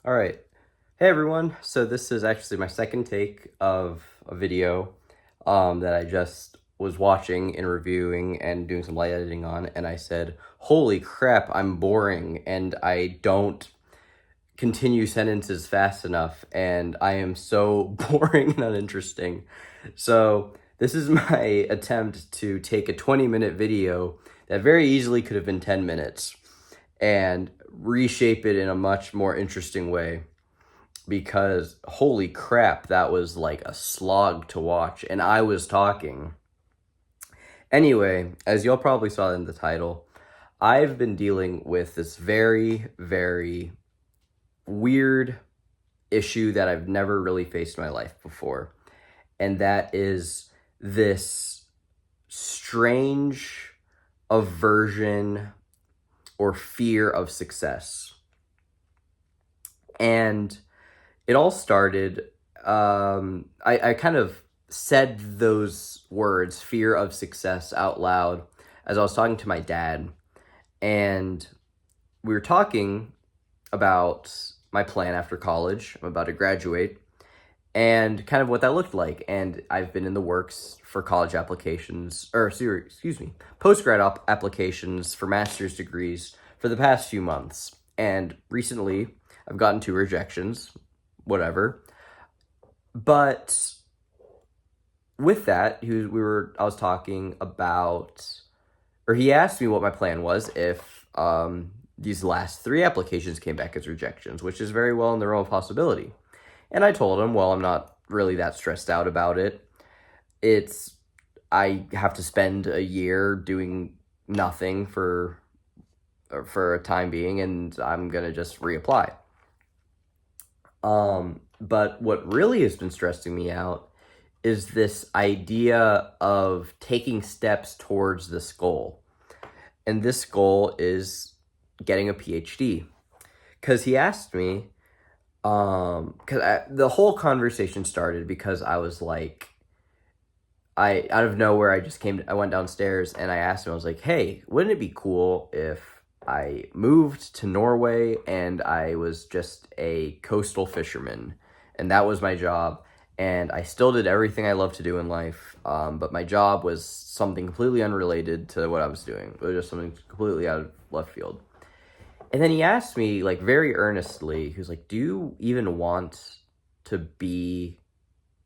All right. Hey everyone. So this is actually my second take of a video that I just was watching and reviewing and doing some light editing on, and I said, "Holy crap, I'm boring and I don't continue sentences fast enough and I am so boring and uninteresting." So this is my attempt to take a 20-minute video that very easily could have been 10 minutes and reshape it in a much more interesting way, because holy crap, that was like a slog to watch, and I was talking. Anyway, as y'all probably saw in the title, I've been dealing with this very, very weird issue that I've never really faced in my life before, and that is this strange aversion or fear of success. And it all started, I kind of said those words, fear of success, out loud as I was talking to my dad. And we were talking about my plan after college. I'm about to graduate and kind of what that looked like. And I've been in the works for college applications, post-grad applications for master's degrees for the past few months. And recently, I've gotten 2 rejections, whatever. But with that, I was talking about, or he asked me what my plan was if these last 3 applications came back as rejections, which is very well in the realm of possibility. And I told him, well, I'm not really that stressed out about it. I have to spend a year doing nothing for a time being, and I'm gonna just reapply. But what really has been stressing me out is this idea of taking steps towards this goal. And this goal is getting a PhD. Because he asked me, the whole conversation started because I was like, out of nowhere, I went downstairs and I asked him, I was like, hey, wouldn't it be cool if I moved to Norway and I was just a coastal fisherman, and that was my job, and I still did everything I love to do in life, but my job was something completely unrelated to what I was doing. It was just something completely out of left field. And then he asked me, like, very earnestly, he was like, do you even want to be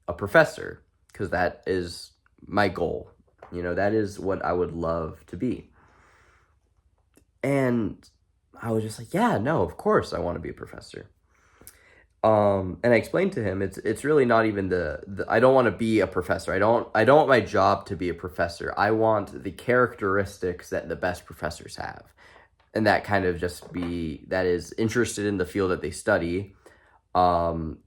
a professor? Because that is my goal. That is what I would love to be. And I was just like, yeah, no, of course I want to be a professor. And I explained to him, it's really not even the I don't want to be a professor. I don't want my job to be a professor. I want the characteristics that the best professors have. And that kind of that is interested in the field that they study,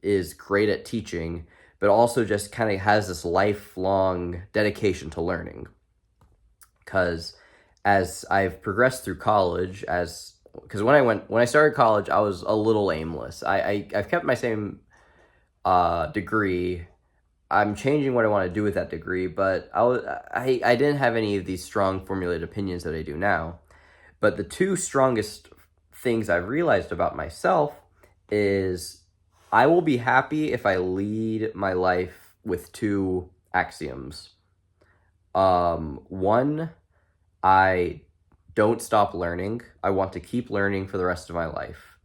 is great at teaching, but also just kind of has this lifelong dedication to learning. Because as I've progressed through college, because when I started college, I was a little aimless. I've kept my same degree. I'm changing what I want to do with that degree, but I didn't have any of these strong formulated opinions that I do now. But the 2 strongest things I've realized about myself is I will be happy if I lead my life with 2 axioms. One, I don't stop learning. I want to keep learning for the rest of my life.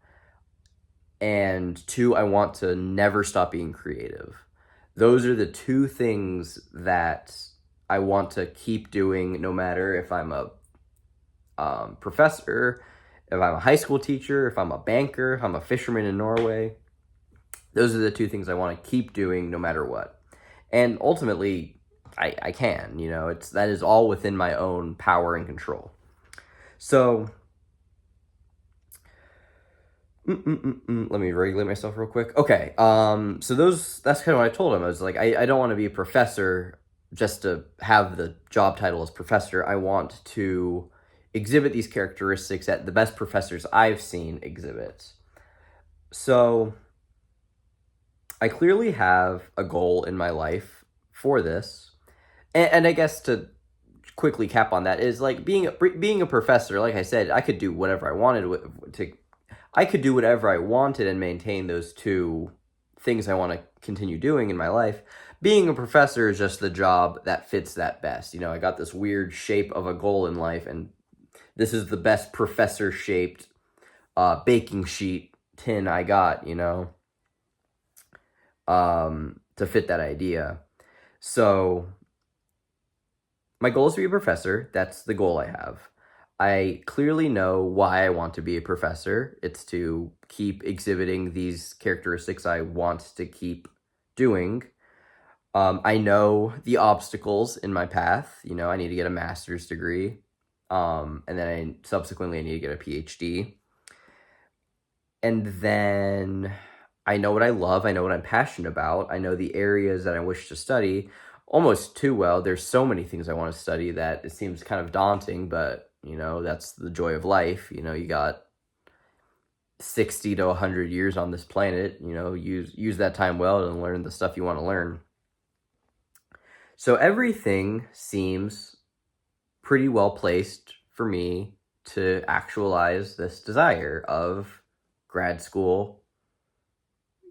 And 2, I want to never stop being creative. Those are the 2 things that I want to keep doing, no matter if I'm a professor, if I'm a high school teacher, if I'm a banker, if I'm a fisherman in Norway. Those are the 2 things I want to keep doing no matter what. And ultimately, I can, that is all within my own power and control. So, let me regulate myself real quick. Okay, so that's kind of what I told him. I was like, I don't want to be a professor just to have the job title as professor. I want to exhibit these characteristics that the best professors I've seen exhibit. So I clearly have a goal in my life for this. And I guess to quickly cap on that is, like, being a professor, like I said, I could do whatever I wanted to I could do whatever I wanted and maintain those two things I want to continue doing in my life. Being a professor is just the job that fits that best. I got this weird shape of a goal in life, and this is the best professor shaped baking sheet tin I got, to fit that idea. So my goal is to be a professor. That's the goal I have. I clearly know why I want to be a professor. It's to keep exhibiting these characteristics I want to keep doing. I know the obstacles in my path. I need to get a master's degree. And then I need to get a PhD. And then I know what I love. I know what I'm passionate about. I know the areas that I wish to study almost too well. There's so many things I want to study that it seems kind of daunting, but that's the joy of life. You got 60 to 100 years on this planet. Use that time well and learn the stuff you want to learn. So everything seems pretty well placed for me to actualize this desire of grad school,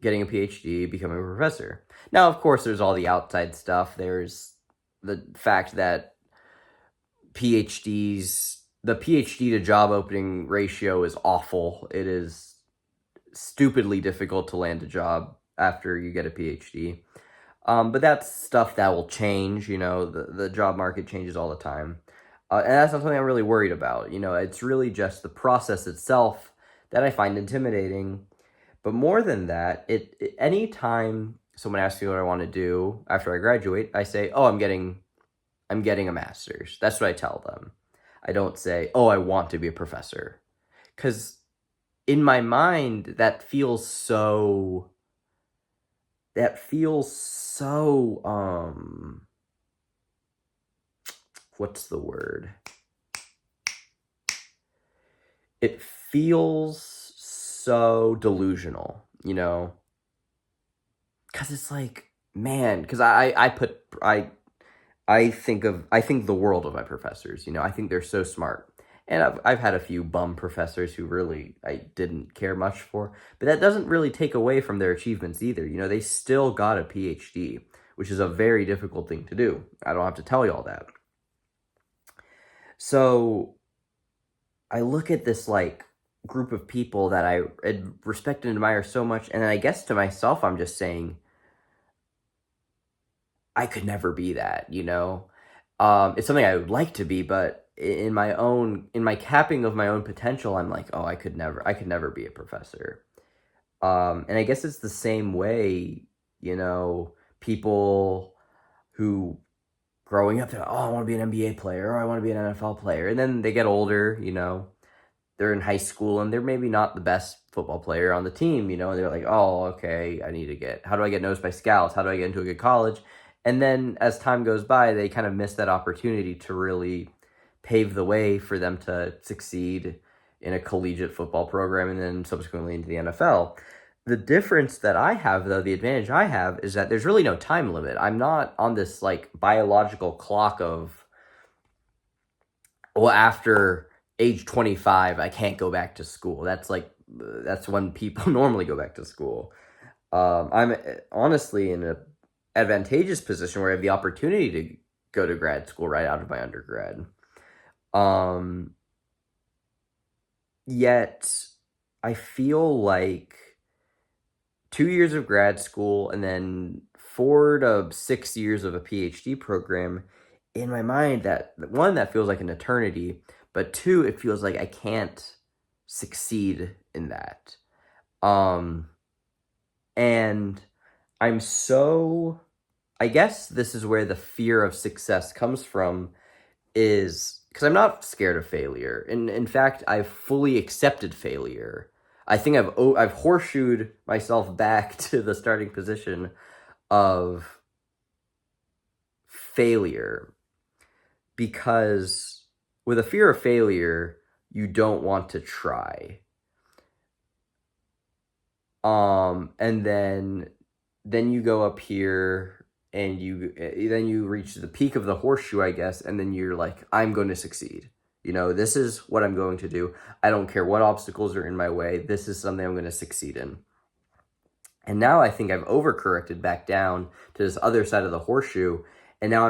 getting a PhD, becoming a professor. Now, of course, there's all the outside stuff. There's the fact that the PhD to job opening ratio is awful. It is stupidly difficult to land a job after you get a PhD. But that's stuff that will change. The job market changes all the time. And that's not something I'm really worried about. It's really just the process itself that I find intimidating. But more than that, anytime someone asks me what I want to do after I graduate, I say, "Oh, I'm getting a master's." That's what I tell them. I don't say, "Oh, I want to be a professor," because in my mind that feels so. What's the word? It feels so delusional, because it's like, man, because I think the world of my professors. I think they're so smart, and I've had a few bum professors who really I didn't care much for, but that doesn't really take away from their achievements either. They still got a PhD, which is a very difficult thing to do. I don't have to tell you all that. So I look at this group of people that I respect and admire so much, and I guess to myself I'm just saying, I could never be that. It's something I would like to be, but in my capping of my own potential, I'm like, oh, I could never be a professor. And I guess it's the same way, people who growing up, they're like, oh, I want to be an NBA player, or I want to be an NFL player. And then they get older, they're in high school and they're maybe not the best football player on the team, and they're like, oh, okay, how do I get noticed by scouts? How do I get into a good college? And then as time goes by, they kind of miss that opportunity to really pave the way for them to succeed in a collegiate football program and then subsequently into the NFL. The difference that I have, though, the advantage I have, is that there's really no time limit. I'm not on this biological clock of, well, after age 25, I can't go back to school. That's when people normally go back to school. I'm honestly in an advantageous position where I have the opportunity to go to grad school right out of my undergrad. Yet I feel like 2 years of grad school and then 4 to 6 years of a PhD program, in my mind, that one, that feels like an eternity, but two, it feels like I can't succeed in that. And I guess this is where the fear of success comes from, is because I'm not scared of failure. And in fact, I've fully accepted failure. I think I've horseshoed myself back to the starting position of failure, because with a fear of failure, you don't want to try. And then you go up here and then you reach the peak of the horseshoe, I guess, and then you're like, I'm going to succeed. You know, this is what I'm going to do. I don't care what obstacles are in my way. This is something I'm going to succeed in. And now I think I've overcorrected back down to this other side of the horseshoe. And now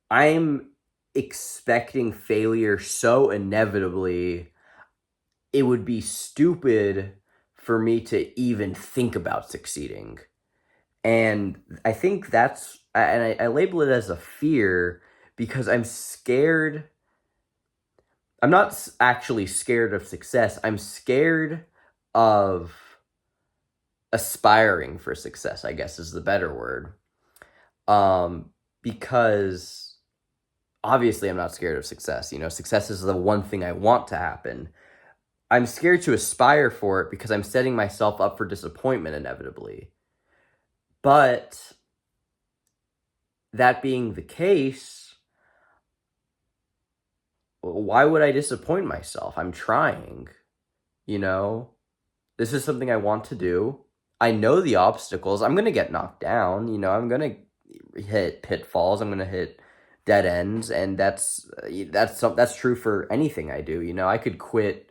I'm expecting failure so inevitably, it would be stupid for me to even think about succeeding. And I think I label it as a fear because I'm scared. I'm not actually scared of success. I'm scared of aspiring for success, I guess is the better word. Because obviously I'm not scared of success. You know, success is the one thing I want to happen. I'm scared to aspire for it because I'm setting myself up for disappointment inevitably. But that being the case, why would I disappoint myself? I'm trying, you know? This is something I want to do. I know the obstacles. I'm going to get knocked down, you know, I'm going to hit pitfalls, I'm going to hit dead ends, and that's true for anything I do. You know, I could quit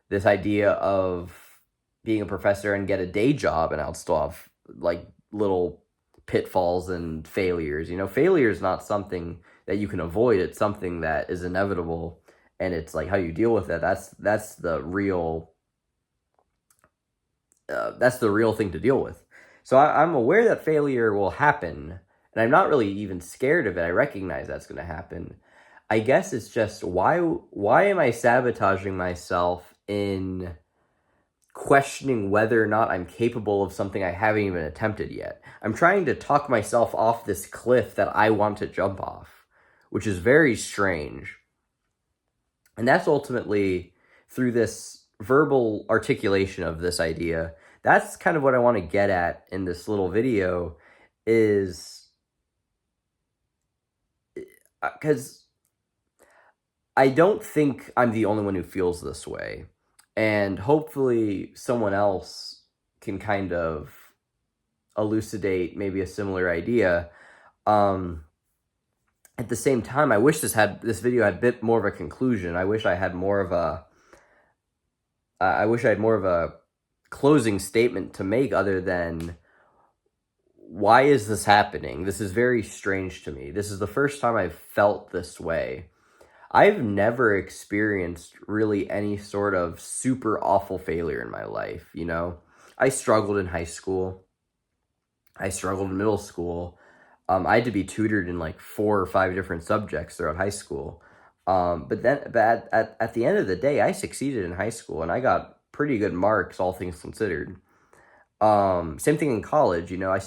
this idea of being a professor and get a day job and I'll still have like little pitfalls and failures. You know, failure is not something that you can avoid. It's something that is inevitable, and it's like how you deal with it. That's the real thing to deal with. So I'm aware that failure will happen, and I'm not really even scared of it. I recognize that's going to happen. I guess it's just why am I sabotaging myself in questioning whether or not I'm capable of something I haven't even attempted yet? I'm trying to talk myself off this cliff that I want to jump off, which is very strange. And that's ultimately through this verbal articulation of this idea. That's kind of what I want to get at in this little video, is because I don't think I'm the only one who feels this way. And hopefully someone else can kind of elucidate maybe a similar idea. At the same time, I wish this video had a bit more of a conclusion. I wish I had more of a closing statement to make other than, why is this happening? This is very strange to me. This is the first time I've felt this way. I've never experienced really any sort of super awful failure in my life, you know? I struggled in high school. I struggled in middle school. I had to be tutored in like 4 or 5 different subjects throughout high school. But at the end of the day, I succeeded in high school, and I got pretty good marks, all things considered. Same thing in college, you know,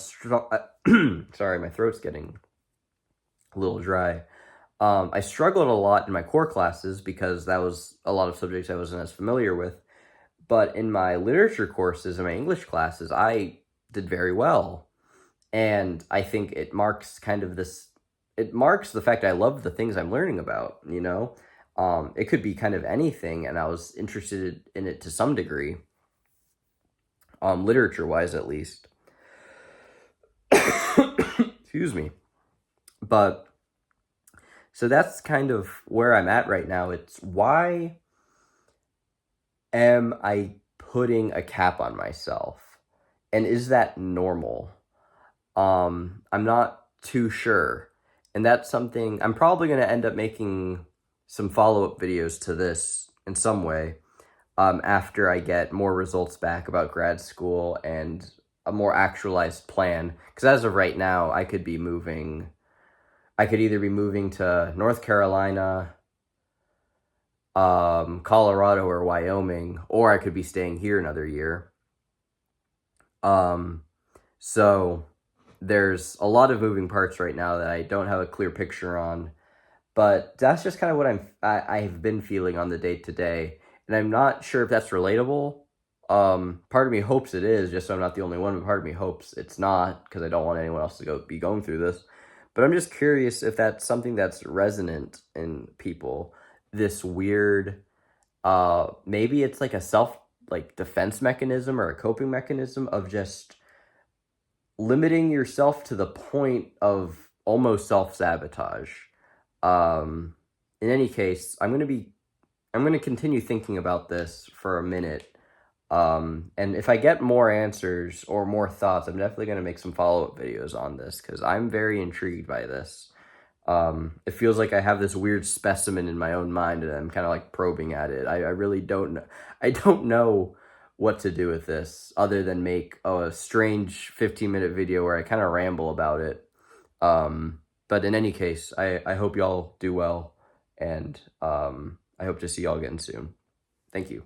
sorry, my throat's getting a little dry. I struggled a lot in my core classes because that was a lot of subjects I wasn't as familiar with. But in my literature courses and my English classes, I did very well. And I think it marks the fact I love the things I'm learning about, you know? It could be kind of anything, and I was interested in it to some degree, literature-wise at least. Excuse me. But so that's kind of where I'm at right now. It's, why am I putting a cap on myself? And is that normal? I'm not too sure. And that's something I'm probably going to end up making some follow-up videos to this in some way, after I get more results back about grad school and a more actualized plan. Because as of right now, I could either be moving to North Carolina, Colorado, or Wyoming, or I could be staying here another year. So there's a lot of moving parts right now that I don't have a clear picture on, but that's just kind of what I've been feeling on the day-to-day, and I'm not sure if that's relatable. Part of me hopes it is, just so I'm not the only one, but part of me hopes it's not, because I don't want anyone else to be going through this. But I'm just curious if that's something that's resonant in people, this weird, maybe it's like a defense mechanism or a coping mechanism of just limiting yourself to the point of almost self-sabotage. in any case, I'm going to continue thinking about this for a minute. And if I get more answers or more thoughts, I'm definitely going to make some follow-up videos on this because I'm very intrigued by this. It feels like I have this weird specimen in my own mind and I'm kind of like probing at it. I really don't know. I don't know what to do with this other than make a strange 15-minute video where I kind of ramble about it. But in any case, I hope y'all do well, and I hope to see y'all again soon. Thank you.